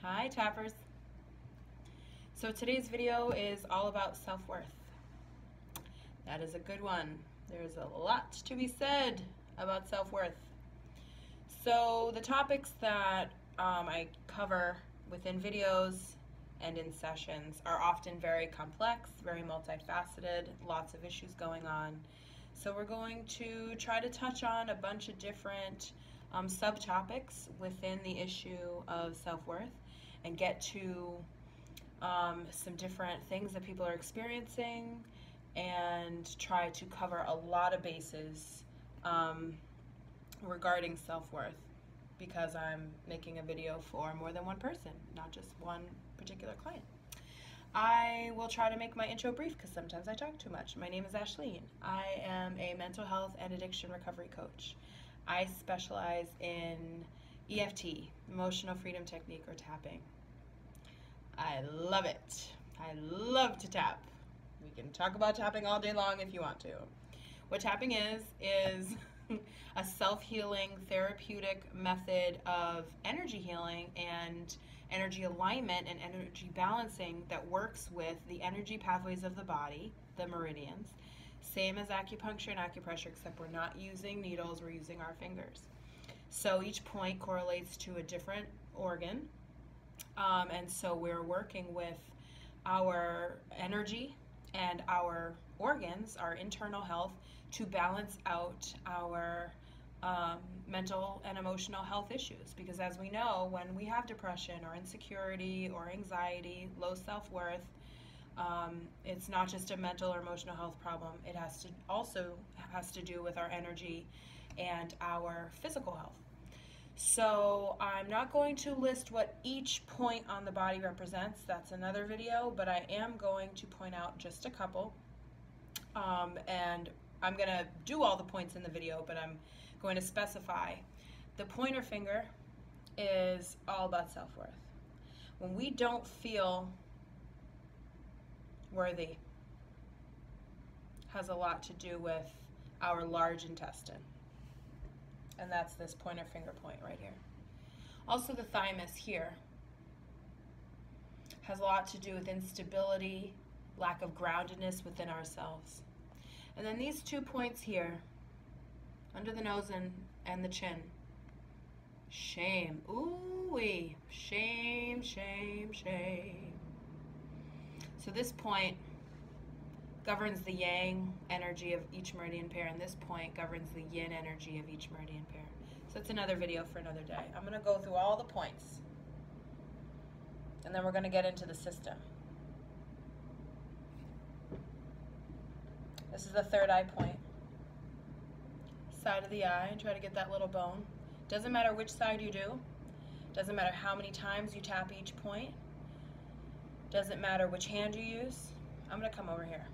Hi tappers. So today's video is all about self-worth. That is a good one. There's a lot to be said about self-worth. So the topics that I cover within videos and in sessions are often very complex, very multifaceted, lots of issues going on. So we're going to try to touch on a bunch of different subtopics within the issue of self-worth and get to some different things that people are experiencing and try to cover a lot of bases regarding self-worth, because I'm making a video for more than one person, not just one particular client. I will try to make my intro brief because sometimes I talk too much. My name is Ashleen. I am a mental health and addiction recovery coach. I specialize in EFT, Emotional Freedom Technique, or tapping. I love it. I love to tap. We can talk about tapping all day long if you want to. What tapping is a self-healing therapeutic method of energy healing and energy alignment and energy balancing that works with the energy pathways of the body, the meridians. Same as acupuncture and acupressure, except we're not using needles, we're using our fingers. So each point correlates to a different organ, and so we're working with our energy and our organs, our internal health, to balance out our mental and emotional health issues. Because as we know, when we have depression or insecurity or anxiety, low self-worth, it's not just a mental or emotional health problem. It also has to do with our energy and our physical health. So I'm not going to list what each point on the body represents. That's another video, but I am going to point out just a couple. And I'm going to do all the points in the video, but I'm going to specify. The pointer finger is all about self-worth. When we don't feel worthy, has a lot to do with our large intestine. And that's this pointer finger point right here. Also the thymus here has a lot to do with instability, lack of groundedness within ourselves. And then these 2 points here, under the nose and the chin. Shame. Ooh-wee. Shame, shame, shame. So this point governs the yang energy of each meridian pair, and this point governs the yin energy of each meridian pair. So it's another video for another day. I'm going to go through all the points, and then we're going to get into the system. This is the third eye point. Side of the eye, and try to get that little bone. Doesn't matter which side you do. Doesn't matter how many times you tap each point. Doesn't matter which hand you use. I'm going to come over here.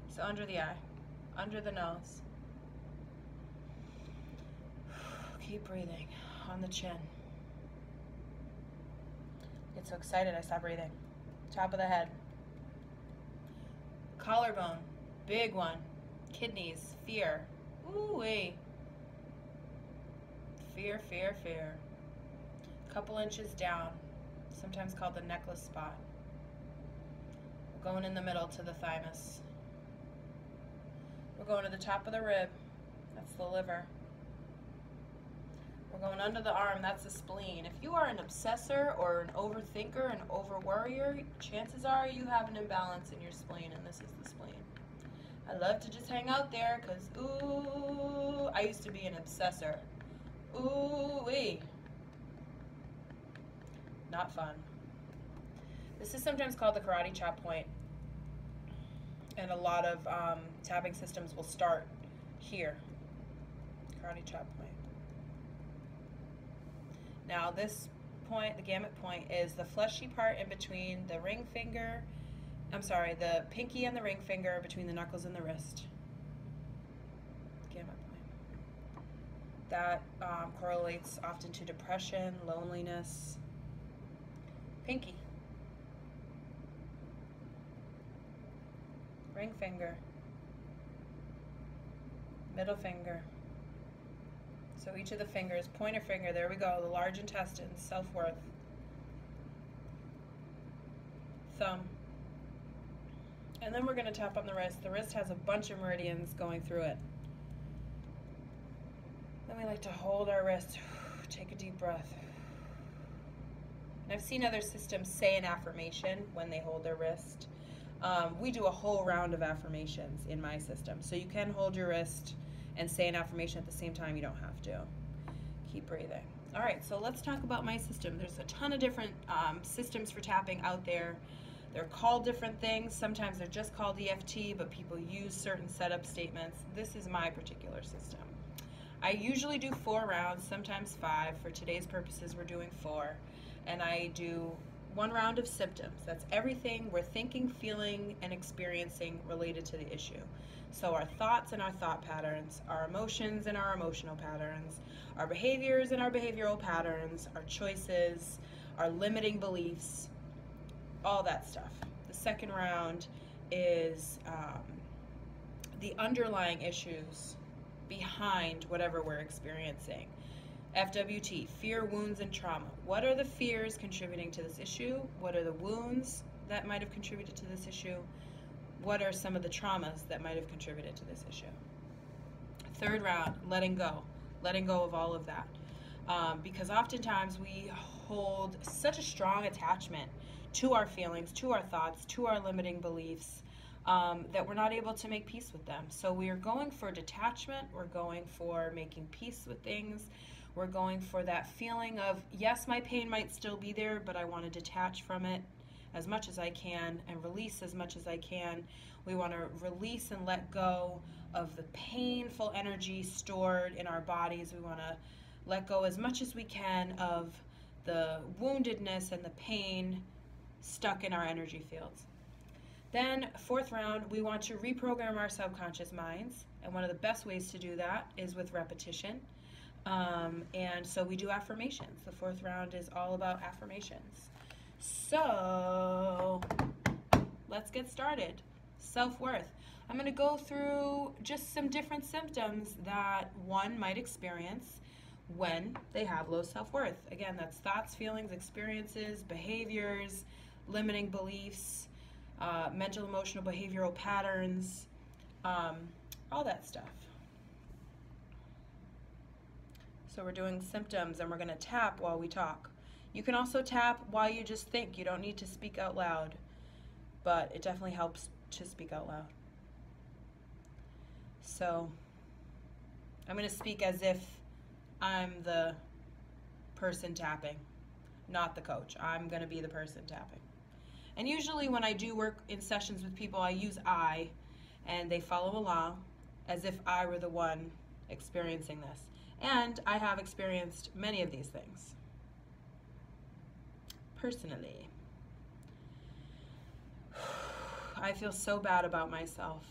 So under the eye, under the nose. Keep breathing. On the chin. Get so excited I stop breathing. Top of the head. Collarbone, big one. Kidneys, fear. Ooh-wee. Fear, fear, fear. Couple inches down, sometimes called the necklace spot. We're going in the middle to the thymus. We're going to the top of the rib. That's the liver. We're going under the arm. That's the spleen. If you are an obsessor or an overthinker, an over-worrier, chances are you have an imbalance in your spleen, and this is the spleen. I love to just hang out there because, ooh, I used to be an obsessor. Ooh-wee. Not fun. This is sometimes called the karate chop point. And a lot of tapping systems will start here. Karate chop point. Now this point, the gamut point, is the fleshy part in between the ring finger, the pinky and the ring finger, between the knuckles and the wrist. Gamut point. That correlates often to depression, loneliness. Pinky. Ring finger. Middle finger. So each of the fingers, pointer finger, there we go, the large intestine, self-worth. thumb. And then we're going to tap on the wrist. The wrist has a bunch of meridians going through it. Then we like to hold our wrist. Take a deep breath. And I've seen other systems say an affirmation when they hold their wrist. We do a whole round of affirmations in my system. So you can hold your wrist and say an affirmation at the same time. You don't have to. Keep breathing. All right, so let's talk about my system. There's a ton of different systems for tapping out there. They're called different things. Sometimes they're just called EFT, but people use certain setup statements. This is my particular system. I usually do 4 rounds, sometimes 5. For today's purposes, we're doing 4. And I do 1 round of symptoms. That's everything we're thinking, feeling, and experiencing related to the issue. So our thoughts and our thought patterns, our emotions and our emotional patterns, our behaviors and our behavioral patterns, our choices, our limiting beliefs, all that stuff. The second round is the underlying issues behind whatever we're experiencing. FWT, fear, wounds, and trauma. What are the fears contributing to this issue? What are the wounds that might have contributed to this issue? What are some of the traumas that might have contributed to this issue? Third round, letting go of all of that. Because oftentimes we hold such a strong attachment to our feelings, to our thoughts, to our limiting beliefs, that we're not able to make peace with them. So we are going for detachment, we're going for making peace with things, we're going for that feeling of, yes, my pain might still be there, but I want to detach from it as much as I can and release as much as I can. We want to release and let go of the painful energy stored in our bodies. We want to let go as much as we can of the woundedness and the pain stuck in our energy fields. Then, 4th round, we want to reprogram our subconscious minds, and one of the best ways to do that is with repetition. And so we do affirmations. The 4th round is all about affirmations. So let's get started. Self-worth. I'm going to go through just some different symptoms that one might experience when they have low self-worth. Again, that's thoughts, feelings, experiences, behaviors, limiting beliefs, mental, emotional, behavioral patterns, all that stuff. So we're doing symptoms, and we're going to tap while we talk. You can also tap while you just think. You don't need to speak out loud, but it definitely helps to speak out loud. So I'm going to speak as if I'm the person tapping, not the coach. I'm going to be the person tapping. And usually when I do work in sessions with people, I use I, and they follow along as if I were the one experiencing this. And I have experienced many of these things personally. I feel so bad about myself.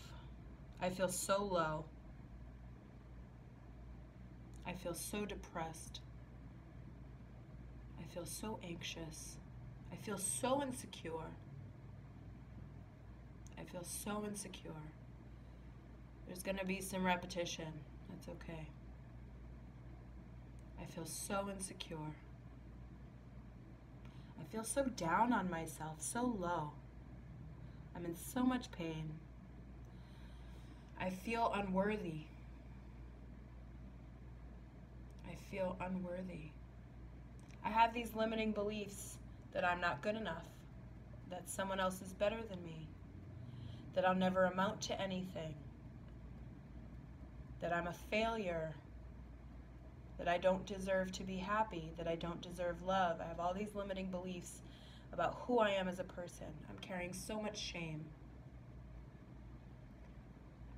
I feel so low. I feel so depressed. I feel so anxious. I feel so insecure. I feel so insecure. There's going to be some repetition. That's okay. I feel so insecure. I feel so down on myself, so low. I'm in so much pain. I feel unworthy. I feel unworthy. I have these limiting beliefs that I'm not good enough, that someone else is better than me, that I'll never amount to anything, that I'm a failure, that I don't deserve to be happy, that I don't deserve love. I have all these limiting beliefs about who I am as a person. I'm carrying so much shame.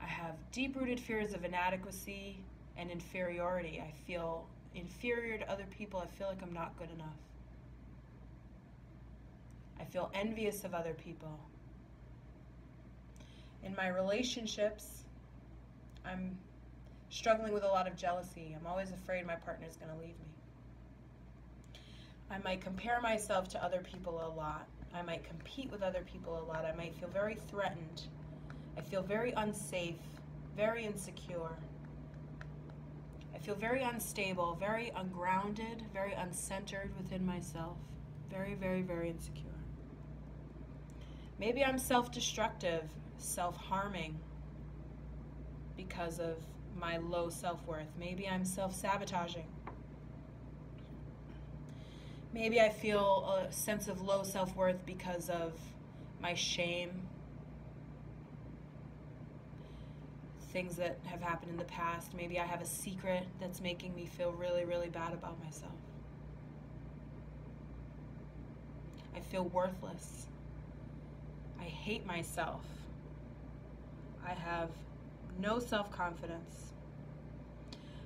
I have deep-rooted fears of inadequacy and inferiority. I feel inferior to other people. I feel like I'm not good enough. I feel envious of other people. In my relationships, I'm struggling with a lot of jealousy. I'm always afraid my partner's going to leave me. I might compare myself to other people a lot. I might compete with other people a lot. I might feel very threatened. I feel very unsafe, very insecure. I feel very unstable, very ungrounded, very uncentered within myself. Very, very, very insecure. Maybe I'm self-destructive, self-harming because of my low self-worth. Maybe I'm self-sabotaging. Maybe I feel a sense of low self-worth because of my shame, things that have happened in the past. Maybe I have a secret that's making me feel really, really bad about myself. I feel worthless. I hate myself. I have no self-confidence.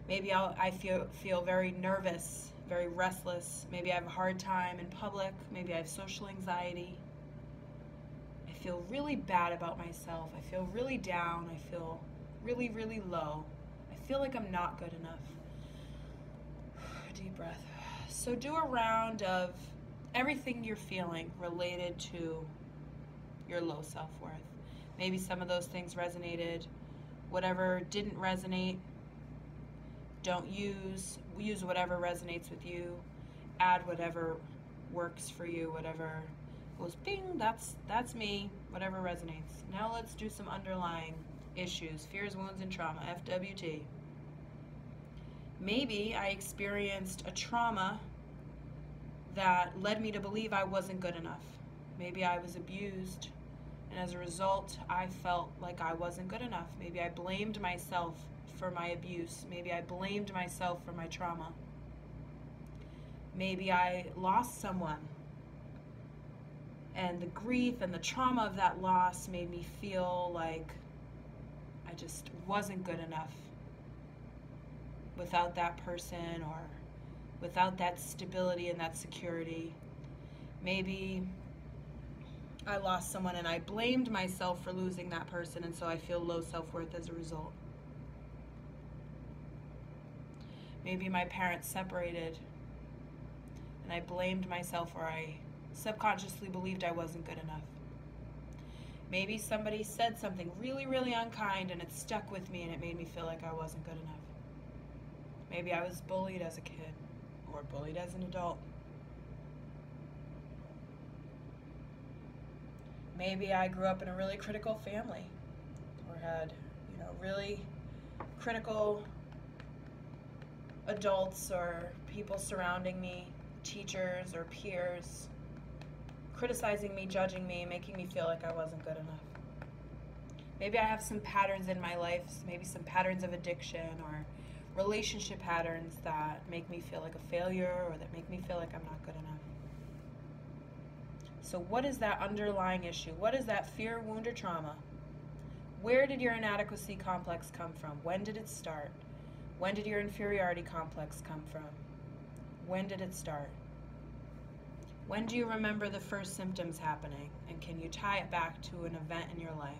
Maybe I feel very nervous, very restless. Maybe I have a hard time in public. Maybe I have social anxiety. I feel really bad about myself. I feel really down. I feel really, really low. I feel like I'm not good enough. Deep breath. So do a round of everything you're feeling related to your low self-worth. Maybe some of those things resonated. Whatever didn't resonate, don't use whatever resonates with you. Add whatever works for you, whatever goes ping, that's me, whatever resonates. Now let's do some underlying issues, fears, wounds, and trauma, FWT. Maybe I experienced a trauma that led me to believe I wasn't good enough. Maybe I was abused, and as a result, I felt like I wasn't good enough. Maybe I blamed myself for my abuse. Maybe I blamed myself for my trauma. Maybe I lost someone, and the grief and the trauma of that loss made me feel like I just wasn't good enough without that person, or without that stability and that security. Maybe I lost someone and I blamed myself for losing that person, and so I feel low self-worth as a result. Maybe my parents separated and I blamed myself, or I subconsciously believed I wasn't good enough. Maybe somebody said something really, really unkind and it stuck with me and it made me feel like I wasn't good enough. Maybe I was bullied as a kid or bullied as an adult. Maybe I grew up in a really critical family or had, really critical adults or people surrounding me, teachers or peers, criticizing me, judging me, making me feel like I wasn't good enough. Maybe I have some patterns in my life, maybe some patterns of addiction or relationship patterns that make me feel like a failure or that make me feel like I'm not good enough. So what is that underlying issue? What is that fear, wound, or trauma? Where did your inadequacy complex come from? When did it start? When did your inferiority complex come from? When did it start? When do you remember the first symptoms happening? And can you tie it back to an event in your life?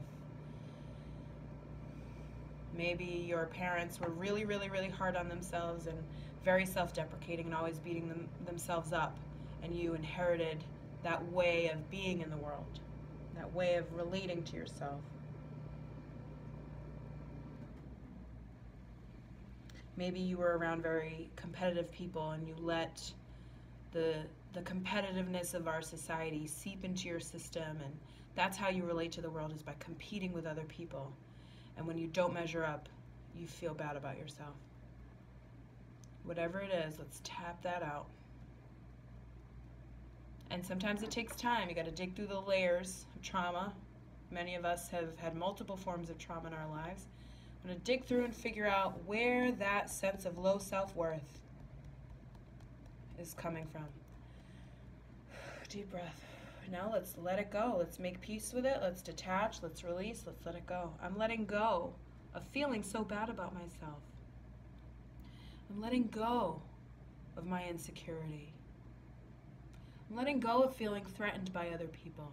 Maybe your parents were really, really, really hard on themselves and very self-deprecating and always beating themselves up, and you inherited that way of being in the world, that way of relating to yourself. Maybe you were around very competitive people and you let the competitiveness of our society seep into your system, and that's how you relate to the world, is by competing with other people. And when you don't measure up, you feel bad about yourself. Whatever it is, let's tap that out. And sometimes it takes time. You got to dig through the layers of trauma. Many of us have had multiple forms of trauma in our lives. I'm going to dig through and figure out where that sense of low self-worth is coming from. Deep breath. Now let's let it go. Let's make peace with it. Let's detach. Let's release. Let's let it go. I'm letting go of feeling so bad about myself. I'm letting go of my insecurity. I'm letting go of feeling threatened by other people.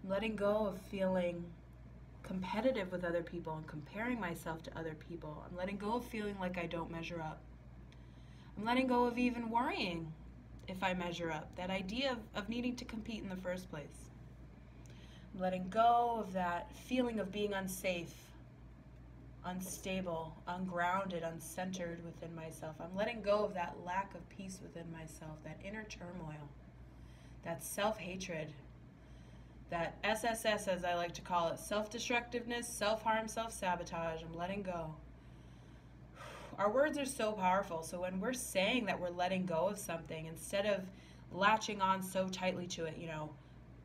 I'm letting go of feeling competitive with other people and comparing myself to other people. I'm letting go of feeling like I don't measure up. I'm letting go of even worrying if I measure up, that idea of needing to compete in the first place. I'm letting go of that feeling of being unsafe, unstable, ungrounded, uncentered within myself. I'm letting go of that lack of peace within myself, that inner turmoil, that self-hatred, That SSS, as I like to call it, self-destructiveness, self-harm, self-sabotage, I'm letting go. Our words are so powerful. So when we're saying that we're letting go of something, instead of latching on so tightly to it,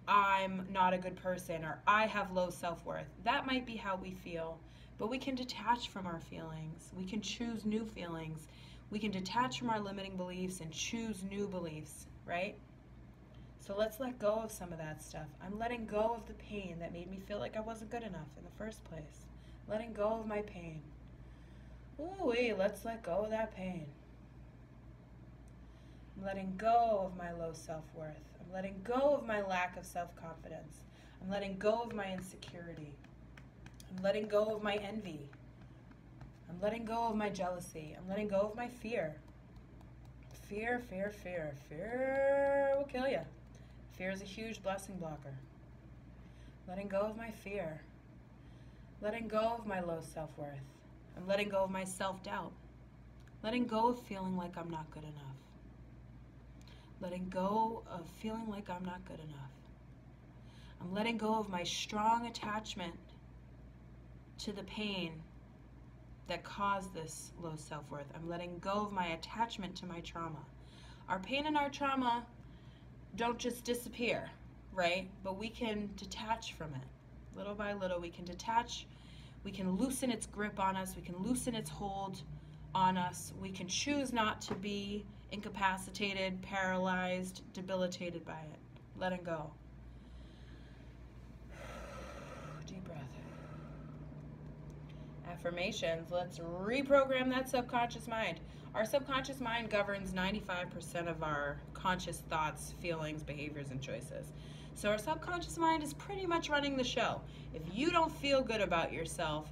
I'm not a good person, or I have low self-worth, that might be how we feel. But we can detach from our feelings. We can choose new feelings. We can detach from our limiting beliefs and choose new beliefs, right? So let's let go of some of that stuff. I'm letting go of the pain that made me feel like I wasn't good enough in the first place. Letting go of my pain. Ooh-wee, let's let go of that pain. I'm letting go of my low self-worth. I'm letting go of my lack of self-confidence. I'm letting go of my insecurity. I'm letting go of my envy. I'm letting go of my jealousy. I'm letting go of my fear. Fear, fear, fear. Fear will kill you. Fear is a huge blessing blocker. Letting go of my fear. Letting go of my low self-worth. I'm letting go of my self-doubt. Letting go of feeling like I'm not good enough. Letting go of feeling like I'm not good enough. I'm letting go of my strong attachment to the pain that caused this low self-worth. I'm letting go of my attachment to my trauma. Our pain and our trauma don't just disappear, right? But we can detach from it. Little by little, we can detach. We can loosen its grip on us. We can loosen its hold on us. We can choose not to be incapacitated, paralyzed, debilitated by it. Letting go. Deep breath. Affirmations. Let's reprogram that subconscious mind. Our subconscious mind governs 95% of our conscious thoughts, feelings, behaviors, and choices. So our subconscious mind is pretty much running the show. If you don't feel good about yourself,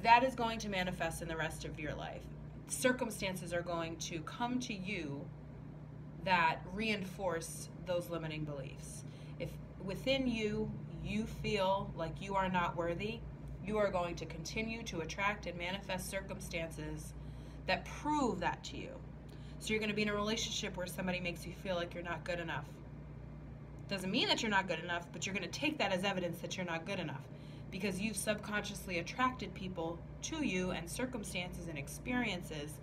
that is going to manifest in the rest of your life. Circumstances are going to come to you that reinforce those limiting beliefs. If within you feel like you are not worthy, you are going to continue to attract and manifest circumstances that prove that to you. So you're going to be in a relationship where somebody makes you feel like you're not good enough. Doesn't mean that you're not good enough, but you're going to take that as evidence that you're not good enough, because you've subconsciously attracted people to you and circumstances and experiences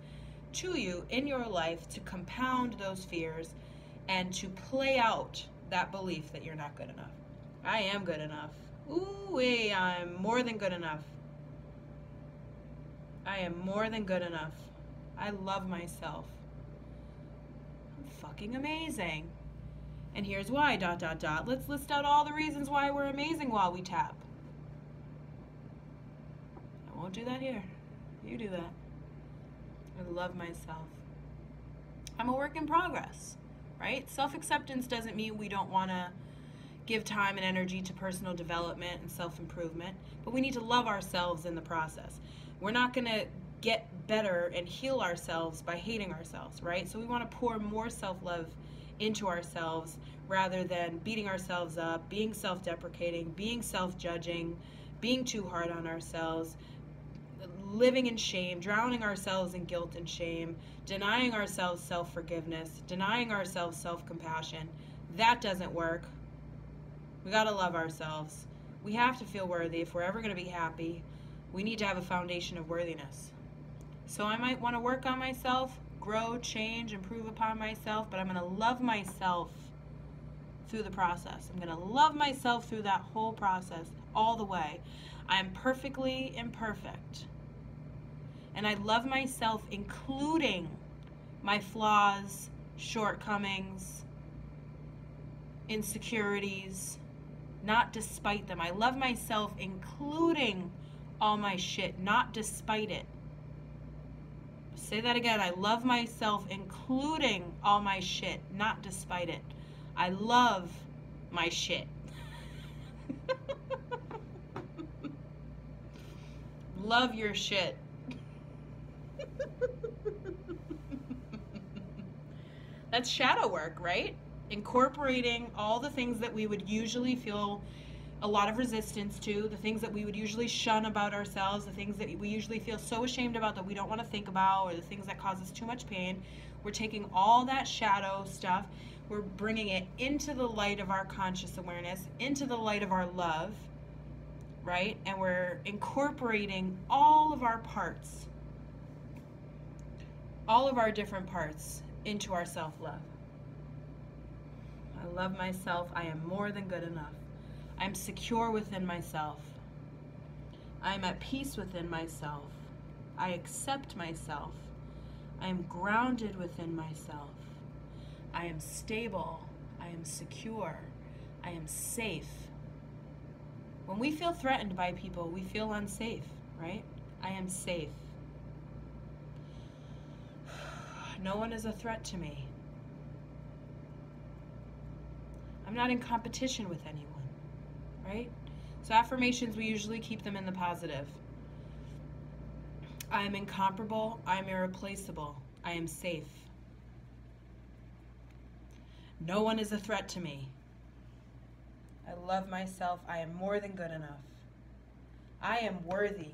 to you in your life to compound those fears and to play out that belief that you're not good enough. I am good enough. Ooh-wee, I'm more than good enough. I am more than good enough. I love myself. I'm fucking amazing. And here's why, ... Let's list out all the reasons why we're amazing while we tap. I won't do that here. You do that. I love myself. I'm a work in progress, right? Self-acceptance doesn't mean we don't want to give time and energy to personal development and self-improvement, but we need to love ourselves in the process. We're not going to get better and heal ourselves by hating ourselves, right? So we want to pour more self-love into ourselves rather than beating ourselves up, being self-deprecating, being self-judging, being too hard on ourselves, living in shame, drowning ourselves in guilt and shame, denying ourselves self-forgiveness, denying ourselves self-compassion. That doesn't work. We got to love ourselves. We have to feel worthy. If we're ever going to be happy, we need to have a foundation of worthiness. So I might want to work on myself, grow, change, improve upon myself, but I'm going to love myself through the process. I'm going to love myself through that whole process, all the way. I am perfectly imperfect. And I love myself, including my flaws, shortcomings, insecurities, not despite them. I love myself, including all my shit, not despite it. Say that again. I love myself, including all my shit, not despite it. I love my shit. Love your shit. That's shadow work, right? Incorporating all the things that we would usually feel a lot of resistance to, the things that we would usually shun about ourselves, the things that we usually feel so ashamed about that we don't want to think about, or the things that cause us too much pain. We're taking all that shadow stuff, we're bringing it into the light of our conscious awareness, into the light of our love, right? And we're incorporating all of our parts, all of our different parts into our self-love. I love myself. I am more than good enough. I'm secure within myself. I'm at peace within myself. I accept myself. I am grounded within myself. I am stable. I am secure. I am safe. When we feel threatened by people, we feel unsafe, right? I am safe. No one is a threat to me. I'm not in competition with anyone, right? So affirmations, we usually keep them in the positive. I am incomparable. I am irreplaceable. I am safe. No one is a threat to me. I love myself. I am more than good enough. I am worthy.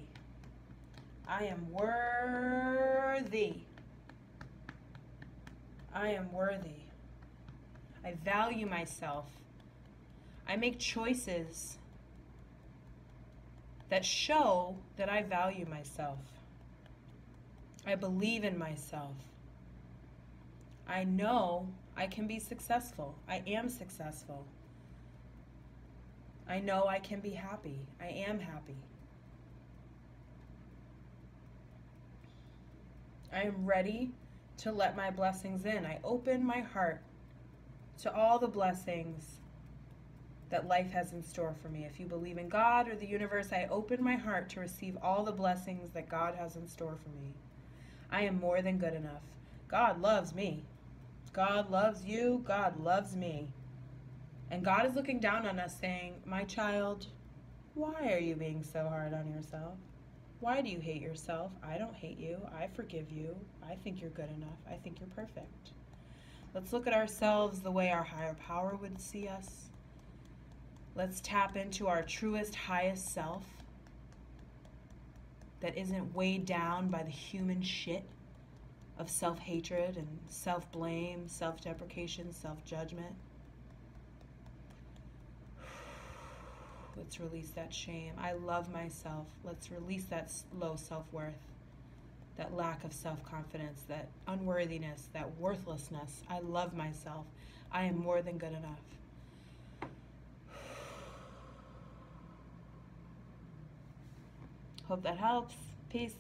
I am worthy. I am worthy. I value myself. I make choices that show that I value myself. I believe in myself. I know I can be successful. I am successful. I know I can be happy. I am happy. I am ready to let my blessings in. I open my heart to all the blessings that life has in store for me. If you believe in God or the universe, I open my heart to receive all the blessings that God has in store for me. I am more than good enough. God loves me. God loves you. God loves me. And God is looking down on us saying, my child, why are you being so hard on yourself? Why do you hate yourself? I don't hate you. I forgive you. I think you're good enough. I think you're perfect. Let's look at ourselves the way our higher power would see us. Let's tap into our truest, highest self that isn't weighed down by the human shit of self-hatred and self-blame, self-deprecation, self-judgment. Let's release that shame. I love myself. Let's release that low self-worth, that lack of self-confidence, that unworthiness, that worthlessness. I love myself. I am more than good enough. Hope that helps. Peace.